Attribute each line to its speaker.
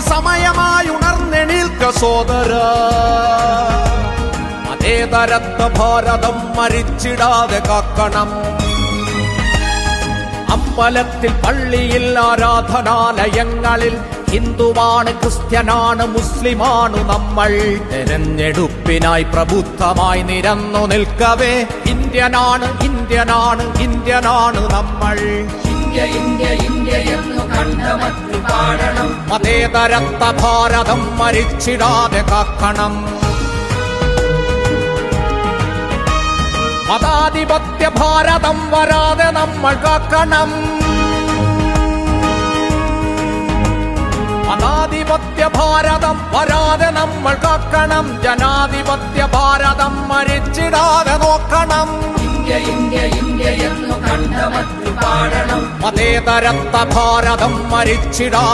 Speaker 1: സമയമായി ഉണർന്നെണീൽക്ക സോദര. മതേതരത്വ ഭാരതം മരിച്ചിടാതെ കാക്കണം. അമ്പലത്തിൽ, പള്ളിയിൽ, ആരാധനാലയങ്ങളിൽ ഹിന്ദുവാണ്, ക്രിസ്ത്യനാണ്, മുസ്ലിമാണ് നമ്മൾ. തെരഞ്ഞെടുപ്പിനായി പ്രബുദ്ധമായി നിരന്നു നിൽക്കവേ ഇന്ത്യനാണ്, ഇന്ത്യനാണ്, ഇന്ത്യനാണ് നമ്മൾ.
Speaker 2: ഇന്ത്യ ഇന്ത്യ ഇന്ത്യ എന്നു കണ്ടമറ്റു പാടണം.
Speaker 1: മതേതരത്വ ഭാരതം മരിച്ചിടാതെ കാക്കണം. മതാധിപത്യ ഭാരതം വരാതെ നമ്മൾ കാക്കണം. മതാധിപത്യ ഭാരതം വരാതെ നമ്മൾ കാക്കണം. ജനാധിപത്യ ഭാരതം മരിച്ചിടാതെ നോക്കണം.
Speaker 2: ഇന്ത്യ ഇന്ത്യ ഇന്ത്യ എന്നു കണ്ടമറ്റു പാടണം.
Speaker 1: മതേതരത്വ ഭാരതം മരിച്ചിടാ